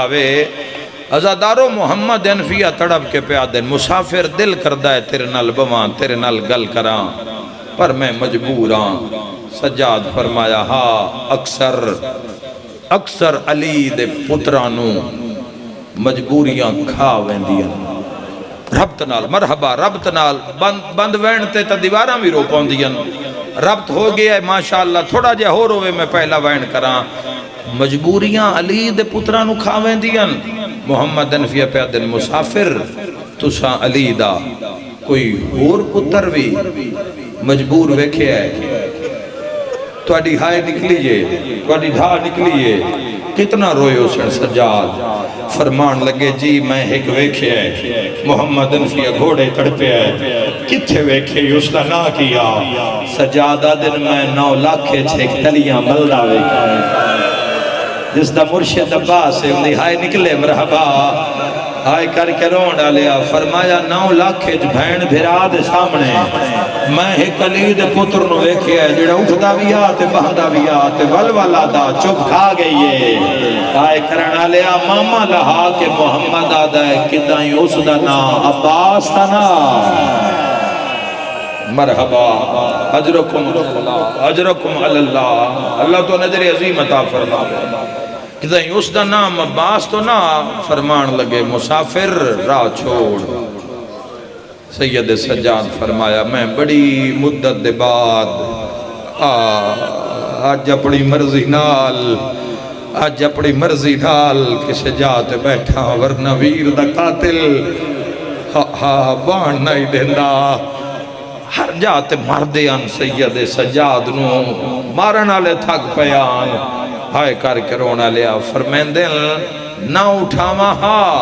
آوے ازادارو محمد انفیہ تڑپ کے پیادن مسافر دل کردہ ہے تیرے نال بوان تیرے نال گل کران پر میں مجبوراں سجاد فرمایا ہاں اکثر علی دے پترانو مجبوریاں کھا ویندیاں ربط نال مرحبا ربط نال بند وینتے تا دیواراں بھی رو پوندیاں ربط ہو گیا ہے ماشاءاللہ تھوڑا جے ہو روے میں پہلا وین کران مجبوریاں علی دے پترانو کھا ویندیاں محمد انفیہ پیادن مسافر تساں علی دا کوئی اور پتر بھی مجبور ویکھے ہے توڑی ہائے نکلیے توڑی ڈھا نکلیے کتنا روئے اسے سجاد فرمان لگے جی میں ایک ویکھے ہے محمد انفیہ گھوڑے تڑپے ہے کتھے ویکھے اس کا نہ کیا سجادہ دن میں 9 لاکھ چھیک تلیاں ملدہ ویکھے جس دا مرشد عباس ہے انہی ہائے نکلے مرحبا ہائے کر کے رون ڈالیا فرمایا 9 لاکھ بھین بھرا دے سامنے میں ایک علی دے پتر نو ویکھیا ہے جڑا اٹھدا بھی آتے بہندا بھی آتے ولولا دا چپ کھا گئی ہے ہائے کرن ڈالیا ماما لہا کہ محمد آدھا ہے کدائیں اس دا نا عباس تا نا مرحبا اجرکم اللہ اللہ تو نظر عظیم عطا فرما کدائیں اس دا نام عباس تو نہ فرمان لگے مسافر راہ چھوڑ سید سجاد فرمایا میں بڑی مدت دے بعد آج اپنی مرضی نال کسے جاتے بیٹھا ورنہ ویر دا قاتل بان نہیں دینا ہر جاتے مردیاں سید سجاد نو مارن آلے تھک پیان ہائے کر کے رونا لیا فرمین دل نہ اٹھاما ہاں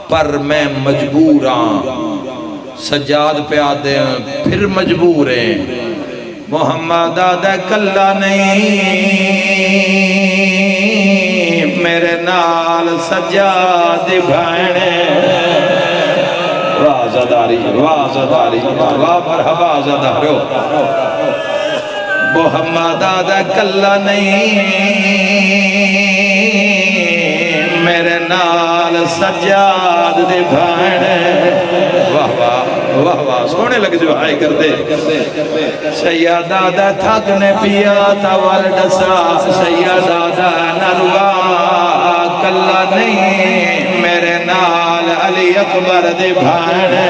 پر میں مجبوراں سجاد پہ آدھے پھر مجبوریں محمد آدھے کلہ نہیں میرے نال سجاد بھائنے واہ زداری واہ مرحبا زدارو محمد آدھا کلہ نہیں میرے نال سجاد دے بھانے واہ واہ سونے لگ جو آئے کر دے سید آدھا تھاکنے پیا تا والڈسا سید آدھا نروا کلہ نہیں میرے نال علی اکبر دے بھانے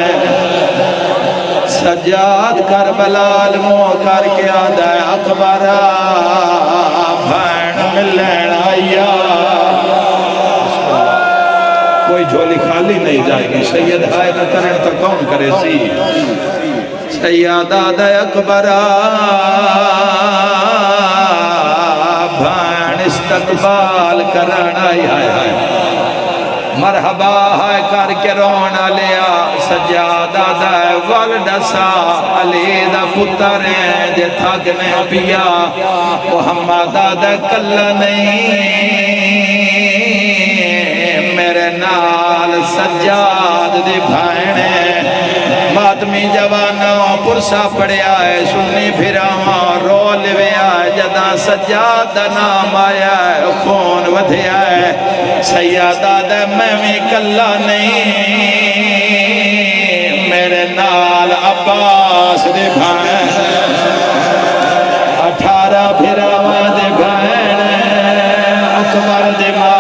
سجاد کربلال مو کر کے آدھا اکبرہ بھین ملین آیا کوئی جھولی خالی نہیں جائے گی سید ہائے نہ کرن تو کون کرے سی سید آدھا اکبرہ بھین استقبال کرن آئی مرحبا ہے کر کے رونا لیا سجادہ دا والڈسا علی دا پتر ہیں جے تھاکنے پیا محمد دا کلہ نہیں میرے نال سجاد دے بھائنے ماتمی جوانوں پرسا پڑیا ہے سنی پھراواں رو لویا ہے جدہ سجاد دا نام آیا ہے خون ودھیا ہے سیادہ دے میں کلہ نہیں میرے نال عباس دے بھائن 18 پھراواں دے بھائن اکبر دے ماں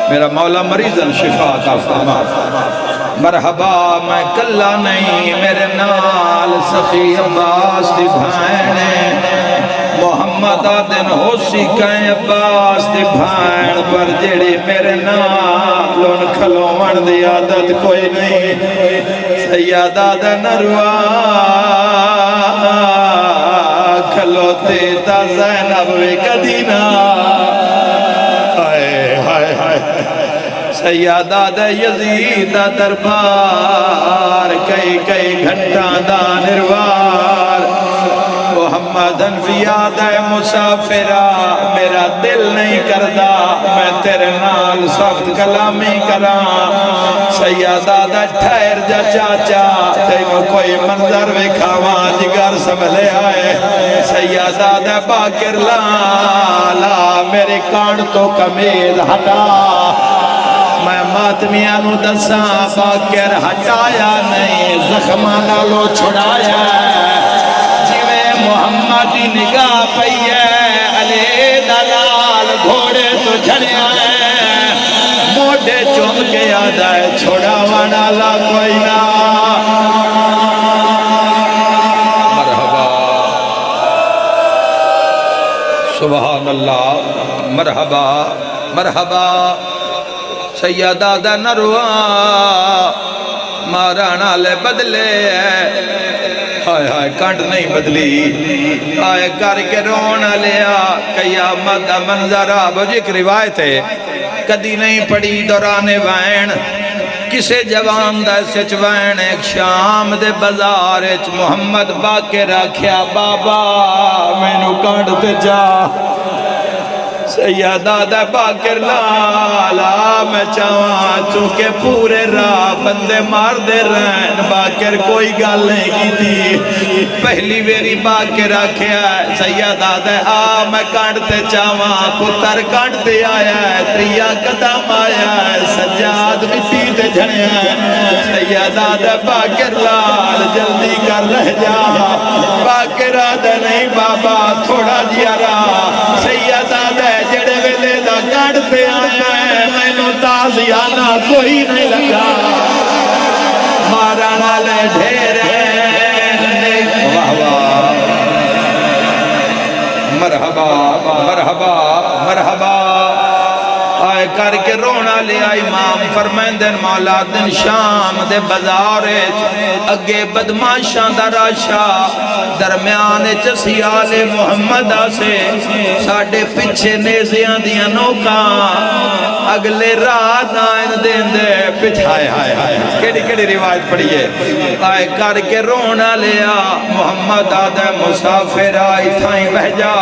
میرا مولا مریضاً شفا کا فرما مرحبا میں کلہ نہیں میرے نال سخی عباس دی بھائن محمد آدن ہو سی کہیں عباس دی بھائن پر جڑی میرے نال ان کھلوان دی عادت کوئی نہیں سید آدن روا کھلوتے تا زینب وی کدینا سیادہ دے یزید دربار کئی گھنٹا دا نروار محمد انفیہ دے مسافرہ میرا دل نہیں کردہ میں تیرے نال سخت کلامی کرا سیادہ دا ٹھہر جا چاچا تینو کوئی منظر وکھاواں جگر سنبھلے آئے سیادہ دا باکر لا میرے کان تو کمیز ہٹا میں ماتمیاں نو دساں باکر ہٹایا نہیں زخماں نالو چھڑایا جویں محمد دی نگاہ پئی ہے علی دلال گھوڑے تو جھڑیا ہے موڈے چوم کے یاد ہے چھوڑا والا کوئی نہ مرحبا سبحان اللہ مرحبا مرحبا سیادہ دا نروا مارانا لے بدلے ہائے ہائے کانٹ نہیں بدلی آئے کر کے رونا لیا قیامت دا منظر آب جو ایک روایت ہے کدی نہیں پڑی دوران وین کسے جوان دا سچ وین ایک شام دے بازار اچ محمد باکر رکھیا بابا میں نو کانٹ تے جا سیادہ دا باکر لالا میں چاہاں چونکہ پورے راہ بندے مار دے رہن باکر کوئی گال نہیں کی تھی پہلی میری باکر رکھیا ہے سیادہ دا میں کانٹتے چاہاں پتر کانٹتے آیا ہے تریا قدم آیا ہے سجاد مٹی تے جھڑیا ہے سیادہ دا باکر لال جلدی کر رہ جا باکر آدھا نہیں بابا تھوڑا جیا رہا سیادہ دا جڑے ویلے دا کانٹتے آیا ہے میں نو تازیانہ کوئی نہیں لگا مارانا لے ڈھیر واہ واہ مرحبا مرحبا مرحبا آئے کر کے رونا لیا امام فرمیندن مولا دن شام دے بازارے اگے بدماشاں دا راشا درمیان چسیال محمد آسے ساڑھے پچھے نیزیاں دیا نوکاں اگلے رات آئین دین دے پچھائے ہائے ہائے کیڑی کیڑی روایت پڑی ہے آئے کر کے رونا لیا محمد آدھے مسافر آئی تھائیں بہجا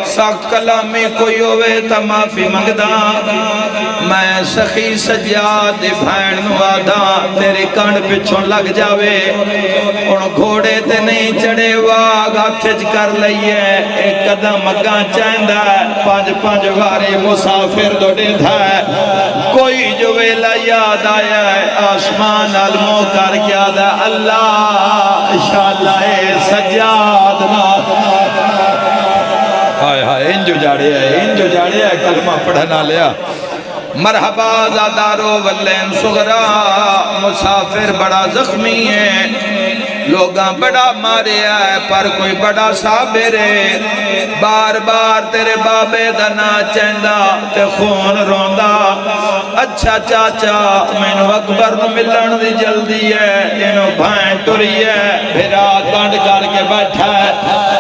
سخت کلامی کوئی ہوئے تا معافی مگدہ میں سخی سجاد بھین نوادہ تیرے کانڈ پچھوں لگ جاوے ان گھوڑے تے نہیں چڑے واگ ہاتھج کر لئیے ایک قدم اگاں چاہندہ پانچ پانچ وارے مسافر دو ڈیدھا ہے کوئی جو ویلا یاد آیا ہے آسمان علموں کر کیا دا اللہ انشاءاللہ سجاد نا ہائے ہائے انجو جاڑے ہے کلمہ پڑھنا لیا مرحبا زادارو واللین صغرا مسافر بڑا زخمی ہے لوگاں بڑا مارے آئے پر کوئی بڑا صابر ہے بار بار تیرے بابے دنا چیندہ تے خون روندہ اچھا چاچا میں نو اکبر نو ملن دی جلدی ہے انو بھائیں ٹوری ہے بھیرا کانڈ کر کے بیٹھا ہے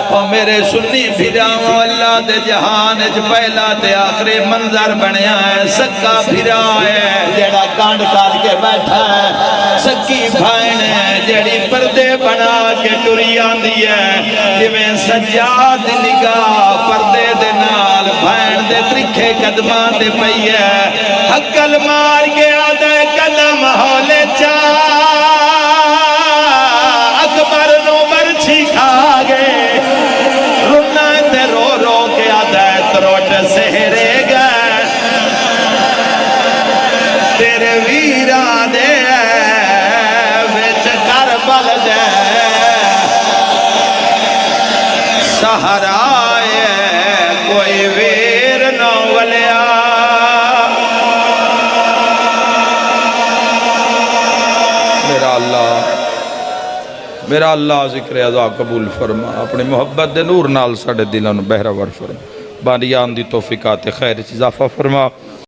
اور میرے سنی بھیراؤں اللہ دے جہان اچ پہلا تے آخری منظر بنیا ہے سکا بھیرا ہے جیڑا کانڈ کر کے بیٹھا ہے سکی بھائن ہے جیڑی پردے بنا کے ٹوری آندی ہے جویں سجاد نگاہ پردے دے نال بھائن دے ترکھے قدمان دے پئی ہے حقل مار کے آدھے قدم ہولے اکبر نو مرچھی کھا گئے رونا تے رو رو کے آدھے تروٹ سہرے گئے تیرے ویرا دے وچ کربل دے سہرائے کوئی ویر نہ ولیا میرا اللہ ذکر عزا قبول فرما اپنی محبت دے نور نال ساڑے دلوں بہرہ ور فرما بانیان دی توفیقات خیر اضافہ فرما